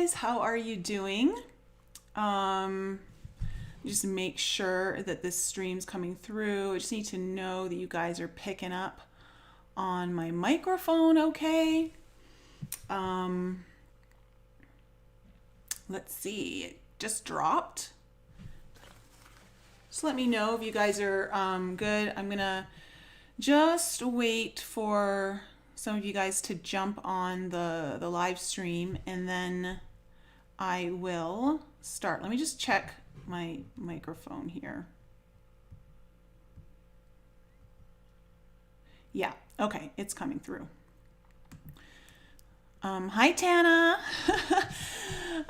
How are you doing? Um, just make sure that this stream's coming through. I just need to know that you guys are picking up on my microphone okay. Um, let's see, it just dropped. Just let me know if you guys are good. I'm gonna just wait for some of you guys to jump on the live stream and then I will start. Let me just check my microphone here. Yeah, okay, it's coming through. Hi, Tana.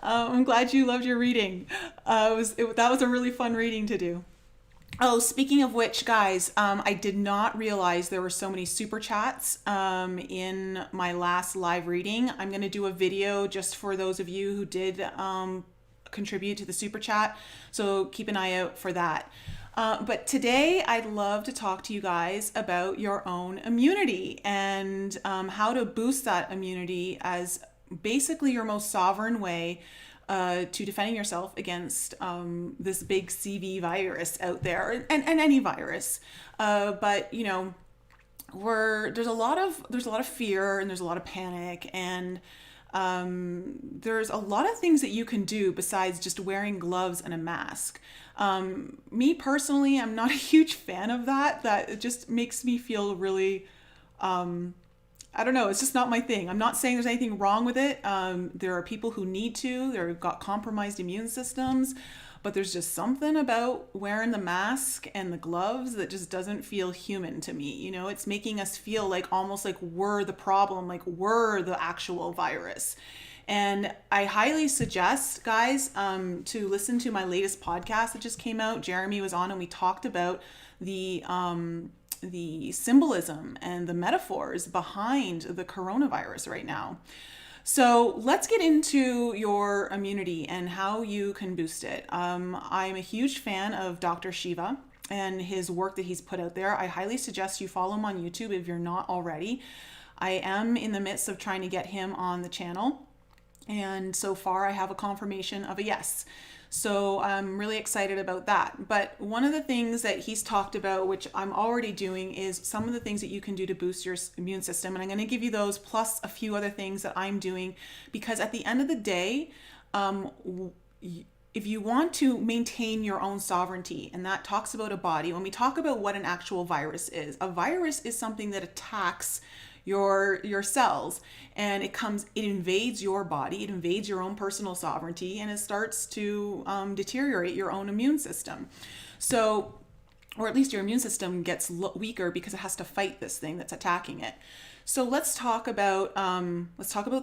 I'm glad you loved your reading. That was a really fun reading to do. Oh, speaking of which, guys, I did not realize there were so many super chats in my last live reading. I'm going to do a video just for those of you who did contribute to the super chat. So keep an eye out for that. But today, I'd love to talk to you guys about your own immunity and how to boost that immunity as basically your most sovereign way to defending yourself against this big CV virus out there, and any virus. But you know, there's a lot of fear and there's a lot of panic and there's a lot of things that you can do besides just wearing gloves and a mask. Me personally, I'm not a huge fan of that. That it just makes me feel really, I don't know, it's just not my thing. I'm not saying there's anything wrong with it. There are people who need to, they've got compromised immune systems, but there's just something about wearing the mask and the gloves that just doesn't feel human to me. You know, it's making us feel like almost like we're the problem, like we're the actual virus. And I highly suggest, guys, to listen to my latest podcast that just came out. Jeremy was on and we talked about the symbolism and the metaphors behind the coronavirus right now. So let's get into your immunity and how you can boost it. I'm a huge fan of Dr. Shiva and his work that he's put out there. I highly suggest you follow him on YouTube if you're not already. I am in the midst of trying to get him on the channel. And so far, I have a confirmation of a yes. So I'm really excited about that. But one of the things that he's talked about, which I'm already doing, is some of the things that you can do to boost your immune system. And I'm going to give you those plus a few other things that I'm doing because at the end of the day, if you want to maintain your own sovereignty, and that talks about a body, when we talk about what an actual virus is, a virus is something that attacks your cells and it invades your body, it invades your own personal sovereignty, and it starts to deteriorate your own immune system. So, or at least your immune system gets weaker because it has to fight this thing that's attacking it. So let's talk about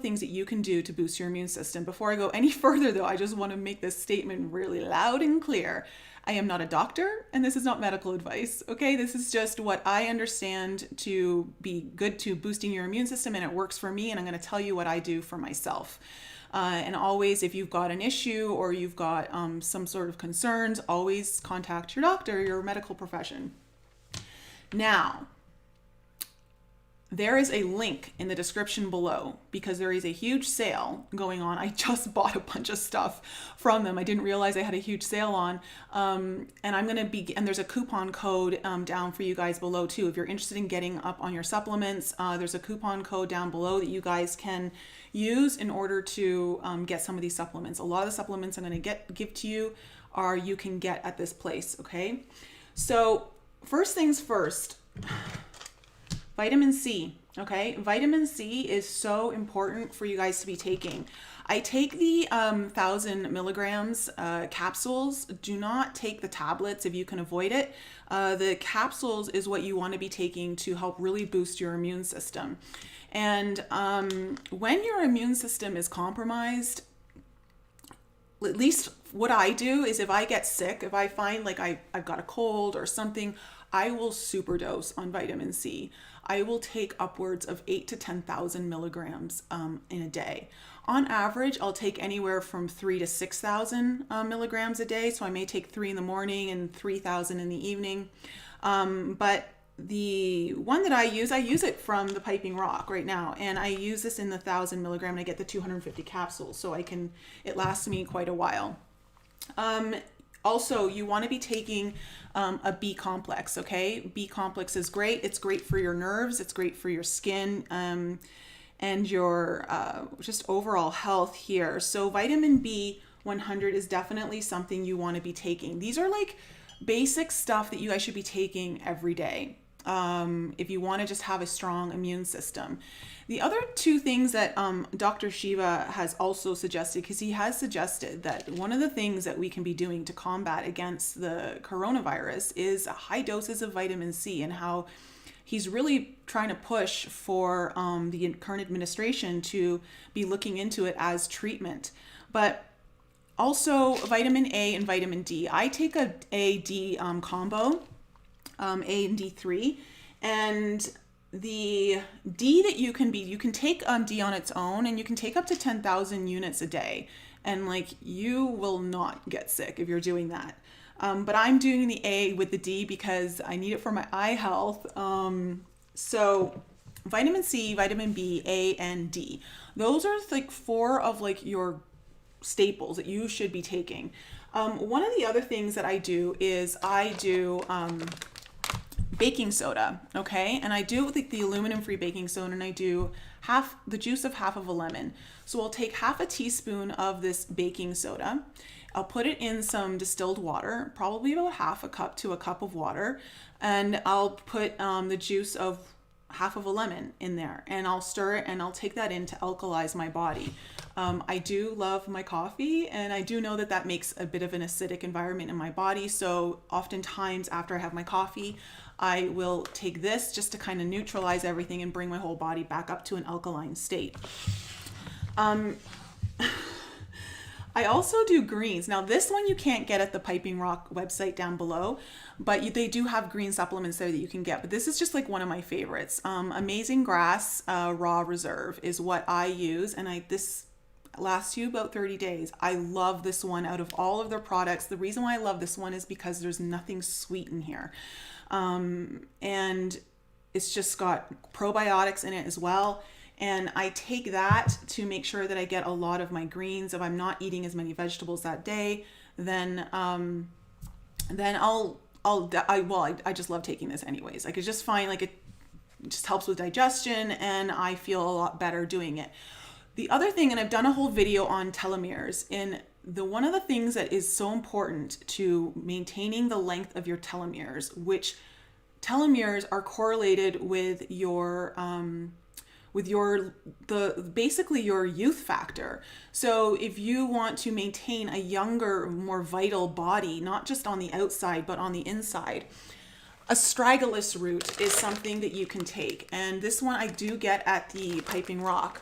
things that you can do to boost your immune system. Before I go any further, though, I just want to make this statement really loud and clear. I am not a doctor, and this is not medical advice, okay? This is just what I understand to be good to boosting your immune system, and it works for me, and I'm going to tell you what I do for myself. And always, if you've got an issue or you've got some sort of concerns, always contact your doctor, your medical profession. Now, there is a link in the description below because there is a huge sale going on. I just bought a bunch of stuff from them. I didn't realize I had a huge sale on. And there's a coupon code down for you guys below too. If you're interested in getting up on your supplements, there's a coupon code down below that you guys can use in order to get some of these supplements. A lot of the supplements I'm going to give to you you can get at this place, okay? So first things first, vitamin C, okay? Vitamin C is so important for you guys to be taking. I take the 1,000 milligrams capsules. Do not take the tablets if you can avoid it. The capsules is what you want to be taking to help really boost your immune system. And when your immune system is compromised, at least what I do is if I get sick, if I find like I've got a cold or something, I will superdose on vitamin C. I will take upwards of 8 to 10,000 milligrams in a day. On average, I'll take anywhere from 3 to 6,000 milligrams a day. So I may take 3 in the morning and 3,000 in the evening. But the one that I use it from the Piping Rock right now, and I use this in the 1,000 milligram, and I get the 250 capsules, so it lasts me quite a while. Also, you want to be taking a B complex, okay? B complex is great. It's great for your nerves. It's great for your skin and your just overall health here. So vitamin B100 is definitely something you want to be taking. These are like basic stuff that you guys should be taking every day if you want to just have a strong immune system. The other two things that Dr. Shiva has also suggested, because he has suggested that one of the things that we can be doing to combat against the coronavirus is high doses of vitamin C, and how he's really trying to push for the current administration to be looking into it as treatment. But also vitamin A and vitamin D. I take a A-D combo, A and D3, and the D that you can take D on its own, and you can take up to 10,000 units a day, and like you will not get sick if you're doing that. But I'm doing the A with the D because I need it for my eye health. So vitamin C, vitamin B, A, and D. Those are like four of like your staples that you should be taking. One of the other things that I do is I do baking soda, okay? And I do with the aluminum-free baking soda, and I do the juice of half of a lemon. So I'll take half a teaspoon of this baking soda. I'll put it in some distilled water, probably about half a cup to a cup of water, and I'll put the juice of half of a lemon in there, and I'll stir it, and I'll take that in to alkalize my body. I do love my coffee, and I do know that that makes a bit of an acidic environment in my body. So oftentimes after I have my coffee, I will take this just to kind of neutralize everything and bring my whole body back up to an alkaline state. I also do greens. Now this one you can't get at the Piping Rock website down below, but they do have green supplements there that you can get. But this is just like one of my favorites. Amazing Grass Raw Reserve is what I use, and this lasts you about 30 days. I love this one out of all of their products. The reason why I love this one is because there's nothing sweet in here. And it's just got probiotics in it as well. And I take that to make sure that I get a lot of my greens. If I'm not eating as many vegetables that day, then I just love taking this anyways. Like, it's just fine. Like, it just helps with digestion, and I feel a lot better doing it. The other thing, and I've done a whole video on telomeres, and one of the things that is so important to maintaining the length of your telomeres, which telomeres are correlated with basically your youth factor. So if you want to maintain a younger, more vital body, not just on the outside, but on the inside, astragalus root is something that you can take. And this one I do get at the Piping Rock.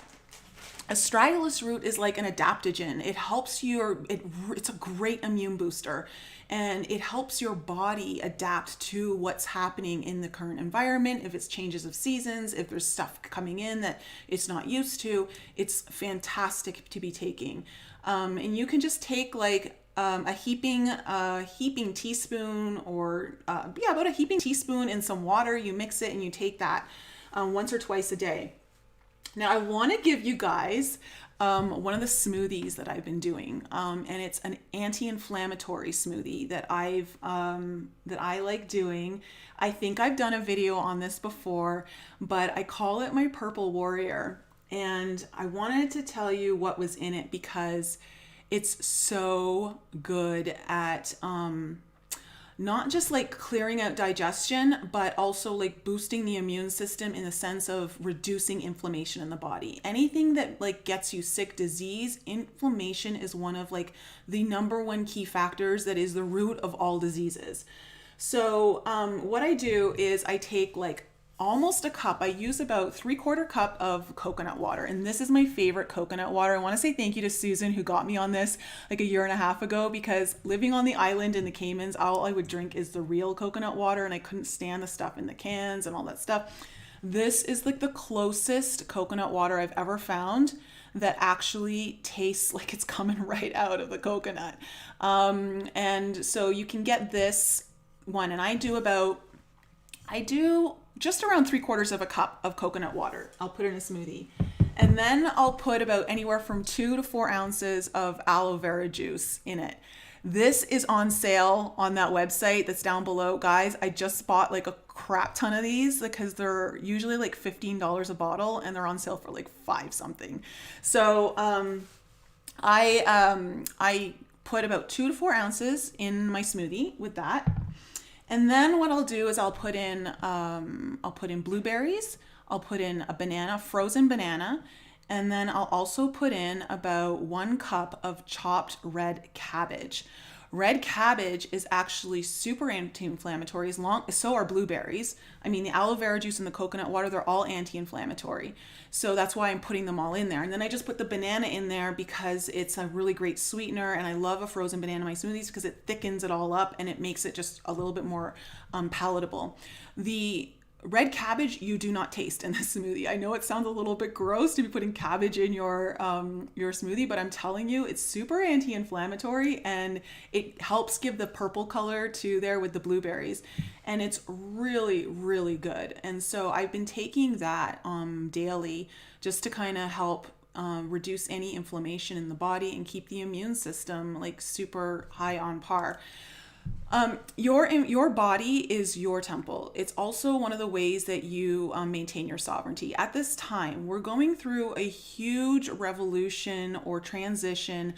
Astragalus root is like an adaptogen. It helps it's a great immune booster, and it helps your body adapt to what's happening in the current environment. If it's changes of seasons, if there's stuff coming in that it's not used to, it's fantastic to be taking. And you can just take like a heaping teaspoon, or about a heaping teaspoon in some water. You mix it and you take that once or twice a day. Now I want to give you guys one of the smoothies that I've been doing, and it's an anti-inflammatory smoothie that I like doing. I think I've done a video on this before, but I call it my Purple Warrior, and I wanted to tell you what was in it because it's so good at not just like clearing out digestion, but also like boosting the immune system in the sense of reducing inflammation in the body. Anything that like gets you sick, disease, inflammation is one of like the number one key factors that is the root of all diseases. So what I do is I take like almost a cup. I use about 3/4 cup of coconut water, and this is my favorite coconut water. I want to say thank you to Susan, who got me on this like a year and a half ago, because living on the island in the Caymans, all I would drink is the real coconut water, and I couldn't stand the stuff in the cans and all that stuff. This is like the closest coconut water I've ever found that actually tastes like it's coming right out of the coconut. And so you can get this one, and I do about I do just around 3/4 of a cup of coconut water. I'll put in a smoothie. And then I'll put about anywhere from 2 to 4 ounces of aloe vera juice in it. This is on sale on that website that's down below. Guys, I just bought like a crap ton of these because they're usually like $15 a bottle and they're on sale for like 5 something. So I put about 2 to 4 ounces in my smoothie with that. And then what I'll do is I'll put in blueberries, I'll put in a banana, frozen banana, and then I'll also put in about 1 cup of chopped red cabbage. Red cabbage is actually super anti-inflammatory, so are blueberries. I mean, the aloe vera juice and the coconut water, they're all anti-inflammatory. So that's why I'm putting them all in there. And then I just put the banana in there because it's a really great sweetener, and I love a frozen banana in my smoothies because it thickens it all up and it makes it just a little bit more palatable. The red cabbage you do not taste in this smoothie. I know it sounds a little bit gross to be putting cabbage in your smoothie, but I'm telling you, it's super anti-inflammatory and it helps give the purple color to there with the blueberries, and it's really, really good. And so I've been taking that daily just to kind of help reduce any inflammation in the body and keep the immune system like super high on par. Your body is your temple. It's also one of the ways that you maintain your sovereignty. At this time, we're going through a huge revolution or transition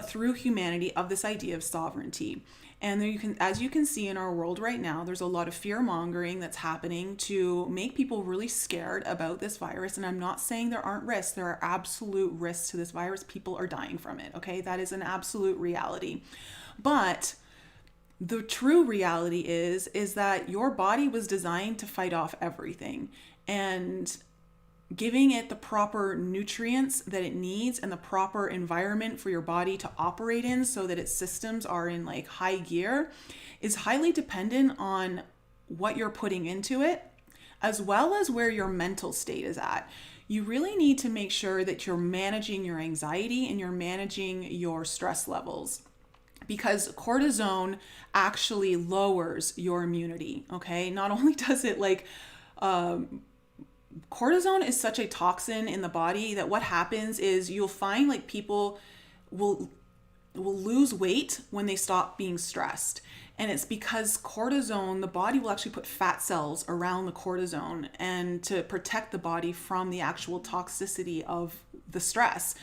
through humanity of this idea of sovereignty. And there as you can see in our world right now, there's a lot of fear mongering that's happening to make people really scared about this virus. And I'm not saying there aren't risks. There are absolute risks to this virus. People are dying from it. Okay, that is an absolute reality. But the true reality is that your body was designed to fight off everything, and giving it the proper nutrients that it needs and the proper environment for your body to operate in so that its systems are in like high gear is highly dependent on what you're putting into it, as well as where your mental state is at. You really need to make sure that you're managing your anxiety and you're managing your stress levels, because cortisone actually lowers your immunity. Okay, not only does it cortisone is such a toxin in the body that what happens is you'll find like people will lose weight when they stop being stressed. And it's because cortisone, the body will actually put fat cells around the cortisone and to protect the body from the actual toxicity of the stress.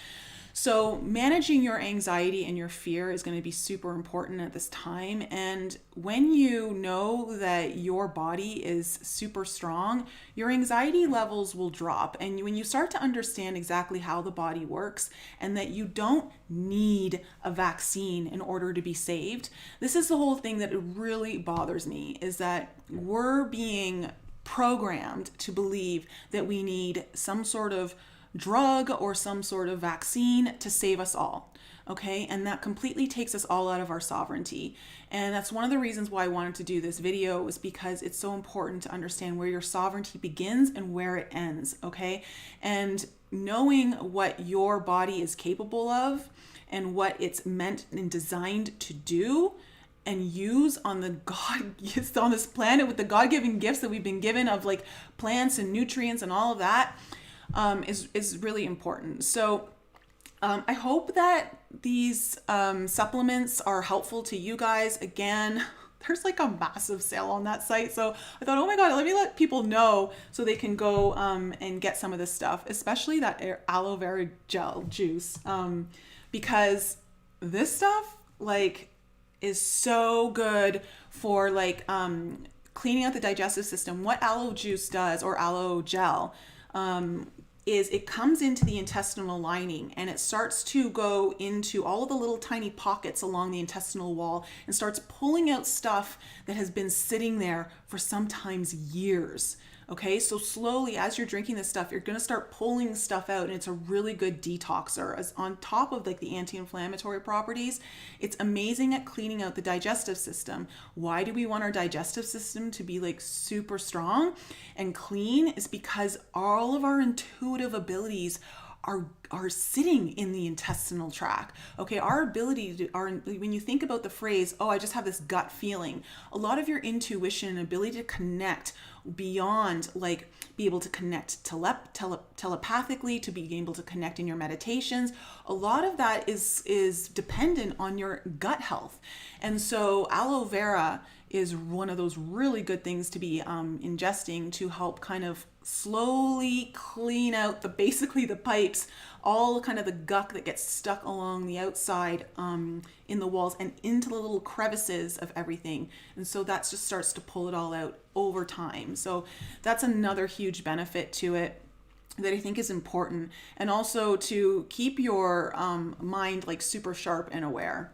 So managing your anxiety and your fear is going to be super important at this time. And when you know that your body is super strong, your anxiety levels will drop. And when you start to understand exactly how the body works and that you don't need a vaccine in order to be saved, this is the whole thing that really bothers me, is that we're being programmed to believe that we need some sort of drug or some sort of vaccine to save us all. Okay, and that completely takes us all out of our sovereignty. And that's one of the reasons why I wanted to do this video, was because it's so important to understand where your sovereignty begins and where it ends. Okay, and knowing what your body is capable of and what it's meant and designed to do and use on on this planet with the God-given gifts that we've been given of like plants and nutrients and all of that, is really important. So I hope that these supplements are helpful to you guys. Again, there's like a massive sale on that site. So I thought, oh my God, let me let people know so they can go and get some of this stuff, especially that aloe vera gel juice, because this stuff like is so good for like cleaning out the digestive system. What aloe juice does, or aloe gel, is it comes into the intestinal lining and it starts to go into all of the little tiny pockets along the intestinal wall and starts pulling out stuff that has been sitting there for sometimes years. Okay, so slowly as you're drinking this stuff, you're going to start pulling stuff out, and it's a really good detoxer. As on top of like the anti-inflammatory properties, it's amazing at cleaning out the digestive system. Why do we want our digestive system to be like super strong and clean? Is because all of our intuitive abilities are sitting in the intestinal tract. Okay, our ability to, when you think about the phrase, oh, I just have this gut feeling, a lot of your intuition and ability to connect beyond, like be able to connect telepathically, to be able to connect in your meditations, a lot of that is dependent on your gut health. And so aloe vera is one of those really good things to be ingesting to help kind of slowly clean out basically the pipes, all kind of the gunk that gets stuck along the outside in the walls and into the little crevices of everything. And so that just starts to pull it all out over time. So that's another huge benefit to it that I think is important. And also to keep your mind like super sharp and aware.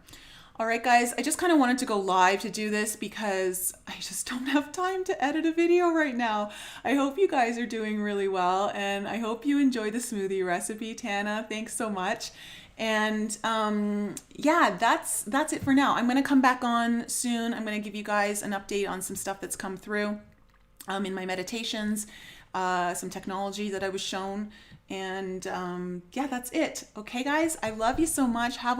All right, guys, I just kind of wanted to go live to do this because I just don't have time to edit a video right now. I hope you guys are doing really well, and I hope you enjoy the smoothie recipe. Tana, thanks so much. And yeah, that's it for now. I'm going to come back on soon. I'm going to give you guys an update on some stuff that's come through in my meditations, some technology that I was shown. And yeah, that's it. Okay, guys, I love you so much. Have a